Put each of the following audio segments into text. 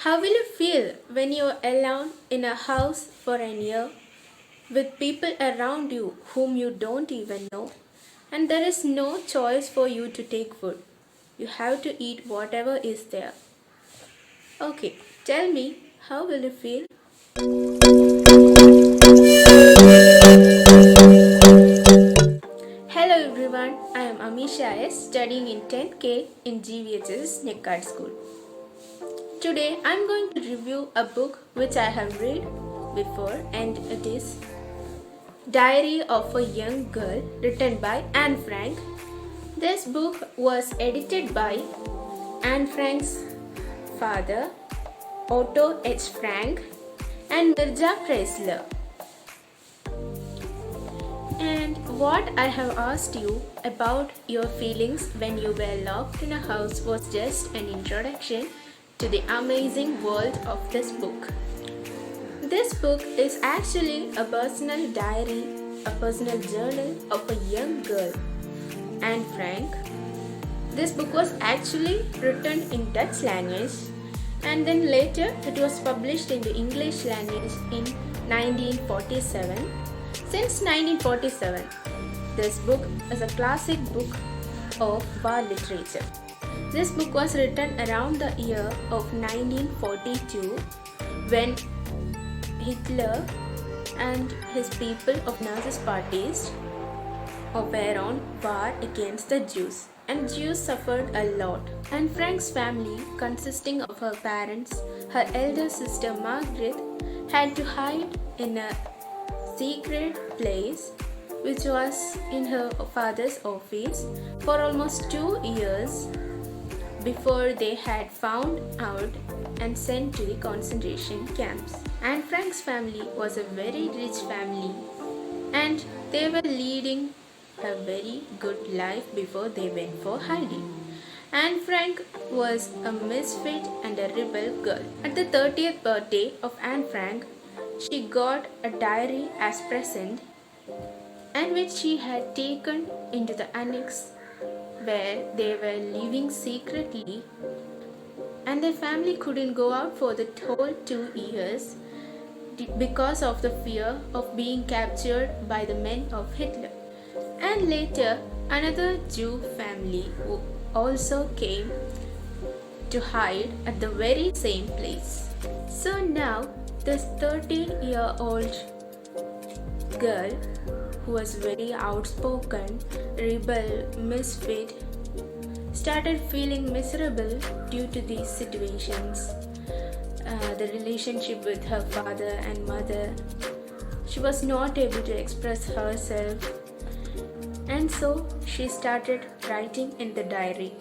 How will you feel when you're alone in a house for a year with people around you whom you don't even know, and there is no choice for you to take food? You have to eat whatever is there. Okay, tell me, how will you feel? Hello everyone, I am Ameesha studying in 10th in Gvhss Njekkad school. Today I am going to review a book which I have read before, and it is Diary of a Young Girl written by Anne Frank. This book was edited by Anne Frank's father, Otto H. Frank, and Mirza Chrysler. And what I have asked you about your feelings when you were locked in a house was just an introduction to the amazing world of this book. This book is actually a personal diary, a personal journal of a young girl, Anne Frank. This book was actually written in Dutch language, and then later it was published in the English language in 1947. Since 1947, this book is a classic book of war literature. This book was written around the year of 1942 when Hitler and his people of Nazi parties were on war against the Jews, and Jews suffered a lot. Anne Frank's family, consisting of her parents, her elder sister Margaret, had to hide in a secret place which was in her father's office for almost 2 years before they had found out and sent to the concentration camps. Anne Frank's family was a very rich family, and they were leading a very good life before they went for hiding. Anne Frank was a misfit and a rebel girl. At the 30th birthday of Anne Frank, she got a diary as present, and which she had taken into the annex where they were living secretly, and their family couldn't go out for the whole 2 years because of the fear of being captured by the men of Hitler. And later, another Jew family also came to hide at the very same place. So now, this 13-year-old girl, who was very outspoken, rebel, misfit, started feeling miserable due to these situations. The relationship with her father and mother. She was not able to express herself, and so she started writing in the diary.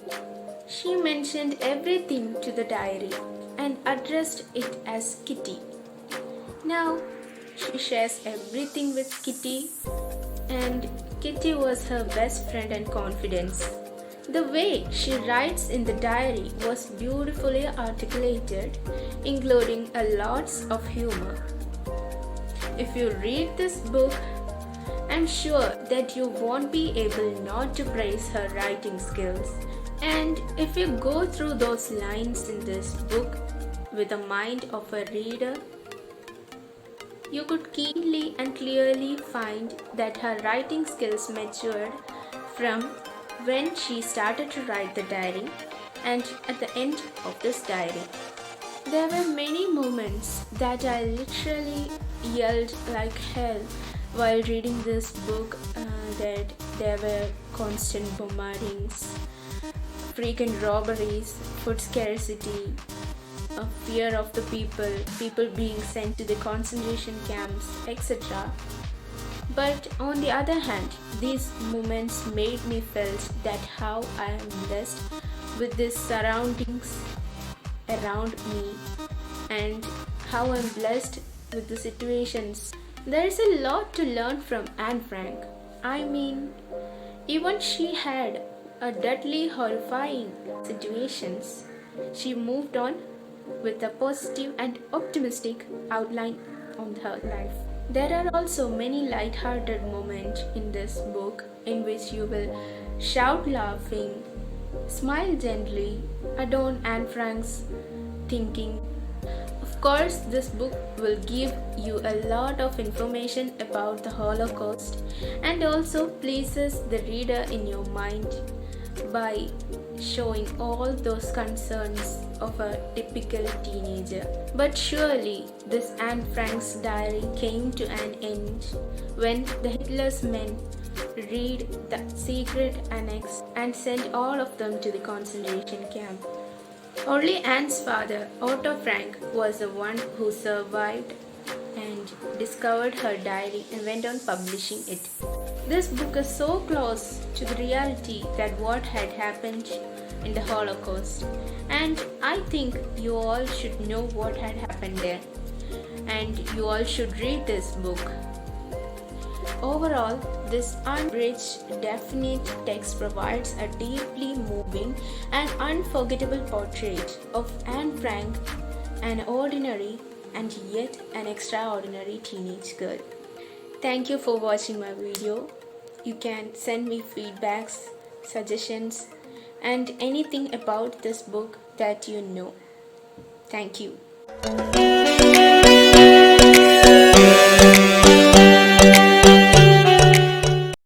She mentioned everything to the diary and addressed it as Kitty. Now she shares everything with Kitty, and Kitty was her best friend and confidence. The way she writes in the diary was beautifully articulated, including a lots of humor. If you read this book, I'm sure that you won't be able not to praise her writing skills. And if you go through those lines in this book with the mind of a reader, you could keenly and clearly find that her writing skills matured from when she started to write the diary and at the end of this diary. There were many moments that I literally yelled like hell while reading this book, that there were constant bombardings, frequent robberies, food scarcity, a fear of the people being sent to the concentration camps, etc. But on the other hand, these moments made me feel that how I am blessed with these surroundings around me, and how I am blessed with the situations. There is a lot to learn from Anne Frank. I mean, even she had a deadly horrifying situations, she moved on with a positive and optimistic outline on her life. There are also many light-hearted moments in this book in which you will shout laughing, smile gently, adorn Anne Frank's thinking, course, this book will give you a lot of information about the Holocaust and also places the reader in your mind by showing all those concerns of a typical teenager. But surely, this Anne Frank's diary came to an end when the Hitler's men read the secret annex and sent all of them to the concentration camp. Only Anne's father, Otto Frank, was the one who survived and discovered her diary and went on publishing it. This book is so close to the reality that what had happened in the Holocaust, and I think you all should know what had happened there, and you all should read this book. Overall, this unabridged, definite text provides a deeply moving and unforgettable portrait of Anne Frank, an ordinary and yet an extraordinary teenage girl. Thank you for watching my video. You can send me feedbacks, suggestions, and anything about this book that you know. Thank you.